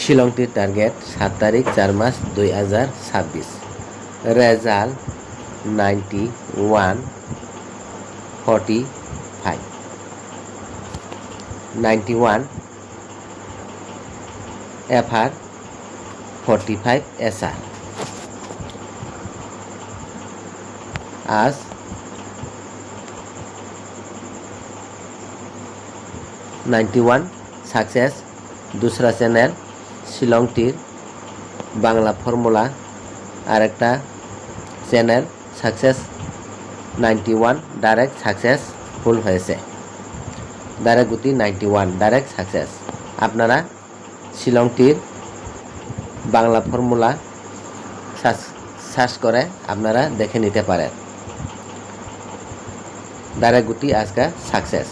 শিলংটির target 7 তারিখ 4 মাস 2026। Result 9145 91 FR 45 SR। आज 91 success. दूसरा चैनल শিলংটির বাংলা ফর্মুলা আর একটা চ্যানেল সাকসেস 91 ডাইরেক্ট সাকসেসফুল হয়েছে। ডাইরেক্ট গুটি 91 ডাইরেক্ট সাকসেস। আপনারা শিলংটির বাংলা ফর্মুলা সার্চ করে আপনারা দেখে নিতে পারেন। डायरेक्ट गुटी आज का सक्सेस।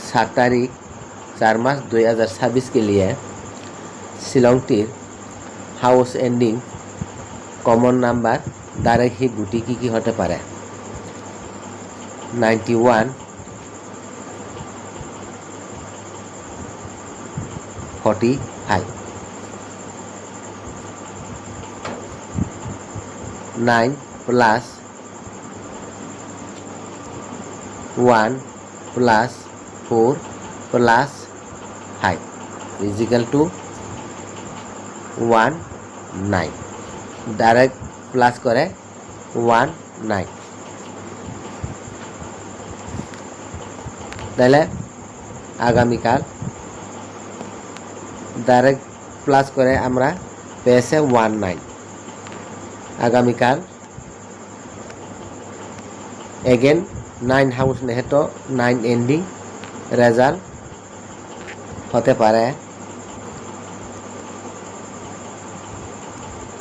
7 तारीख 4 मास 2026 के लिए শিলংটির हाउस एंडिंग कमन नम्बर डायरेक्ट हिट गुटी की होते पारे 91 45 9 plus 1 plus 4 plus 5 is equal to 19। Direct plus करे 19 তাহলে আগামীকাল ডাইরেক্ট প্লাস করে আমরা পেয়েছে 19। আগামীকাল এগেন 9 হাউস নেহেতো 9 এন্ডিং রেজাল্ট হতে পারে।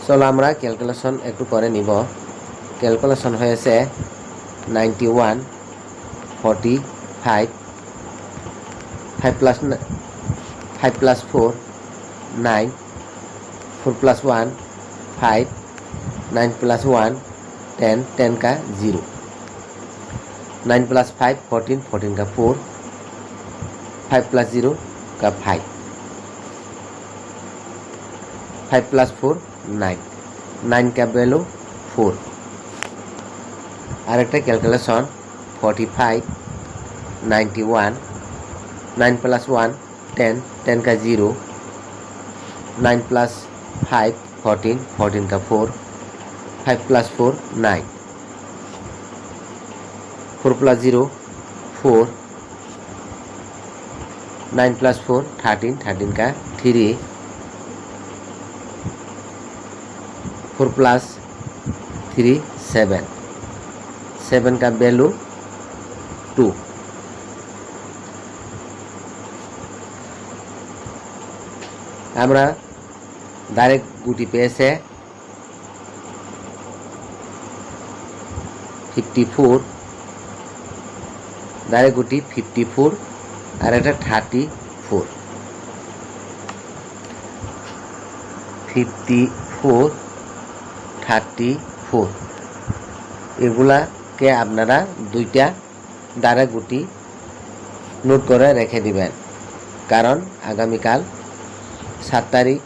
চলো আমরা ক্যালকুলেশন একটু করে নিব। ক্যালকুলেশন হয়েছে 91 45 5 plus 4 9 4 plus 1 5 9 plus 1 10 10 का 0 9 plus 5 14 14 का 4 5 plus 0 का 5 5 plus 4 9 9 का वैल्यू 4। আরেকটা ক্যালকুলেশন 45 91 9 plus 1 10 10 का 0 9 plus 5 14 14 का 4 5 plus 4 9 4 plus 0 4 9 plus 4 13 13 का 3 4 plus 3 7 7 का वैल्यू 2। আমরা ডাইরেক্ট গুটি পেয়েছে 54 ডাইরেক্ট গুটি 54 আর এটা 34 54 34 এগুলাকে আপনারা দুইটা ডাইরেক্ট গুটি নোট করে রেখে দিবেন, কারণ আগামীকাল 7 তারিখ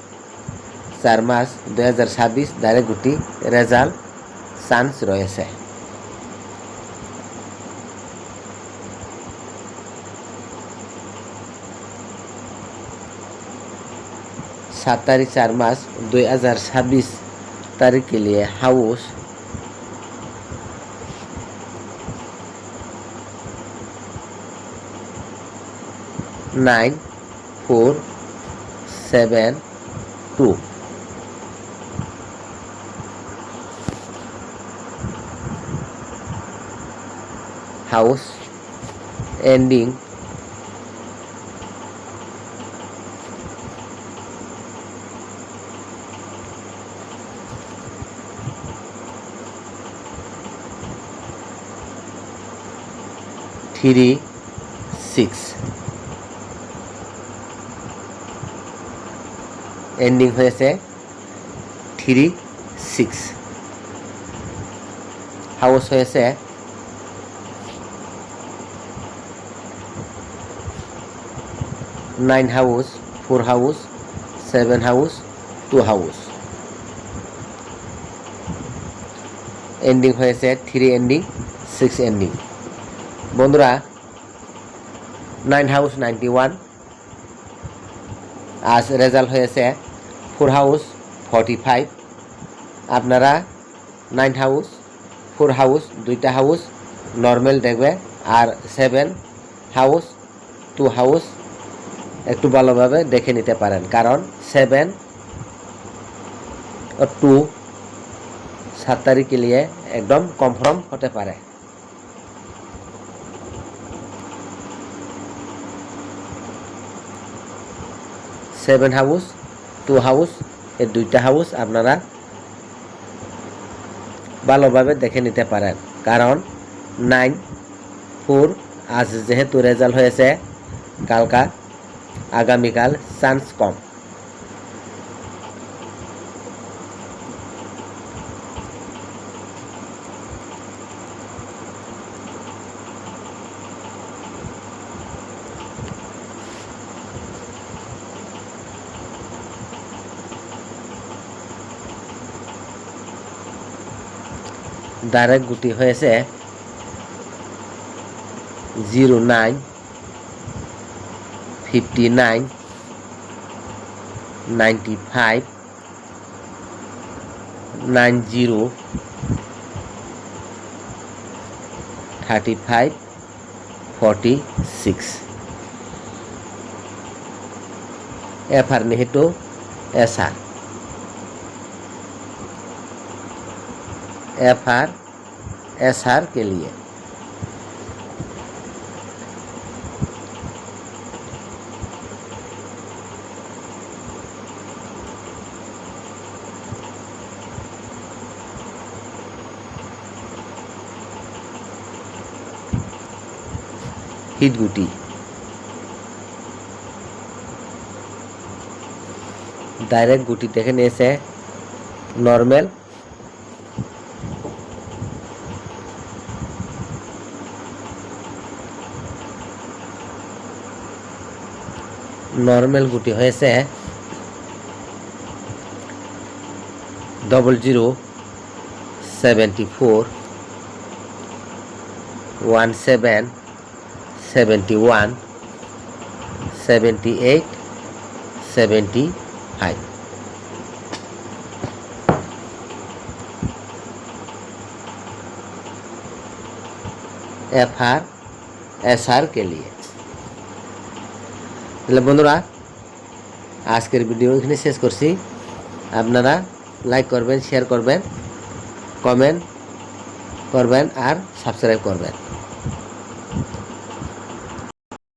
4 মাস 2026 ডাইরেক্ট গুটি রেজাল্ট চান্স রয়েছে। 7 तारीख 4 मास 2026 तारीख के लिए house nine 4 7 2 house ending 3 6 ending হয়েছে 3 6 হাউস হয়েছে 9 house 4 house 7 house 2 house ending হয়েছে 3 এন্ডিং 6 এন্ডিং। বন্ধুরা 9 হাউস 91, আজ রেজাল্ট হয়েছে 4 হাউস 45। আপনারা 9 হাউস 4 হাউস দুইটা হাউস নর্মাল দেখবে, আর 7 হাউস 2 হাউস একটু ভালোভাবে দেখে নিতে পারেন, কারণ 7 और 2 7 तारीख के लिए एकदम कन्फार्म होते पारे। सेवन हाउस 2 हाउस এই দুইটা হাউস আপনারা ভালোভাবে দেখে নিতে পারেন, কারণ 9 4 আজ যেহেতু রেজাল্ট হয়েছে কালকা আগামীকাল চান্স কম। ডাইরেক্ট গুটি হয়েছে 09 59 95 90 35 46 एफआर नेहेटो एसआर एफआर एसआर के लिए হিট গুটি ডাইরেক্ট গুটি দেখে নিয়েছে নর্মাল নর্মাল গুটি হয়েছে 00 74 17 71 78 75 एफआर एसआर के लिए। তাহলে বন্ধুরা আজকের ভিডিও এখানে শেষ করছি। আপনারা লাইক করবেন, শেয়ার করবেন, কমেন্ট করবেন আর সাবস্ক্রাইব করবেন।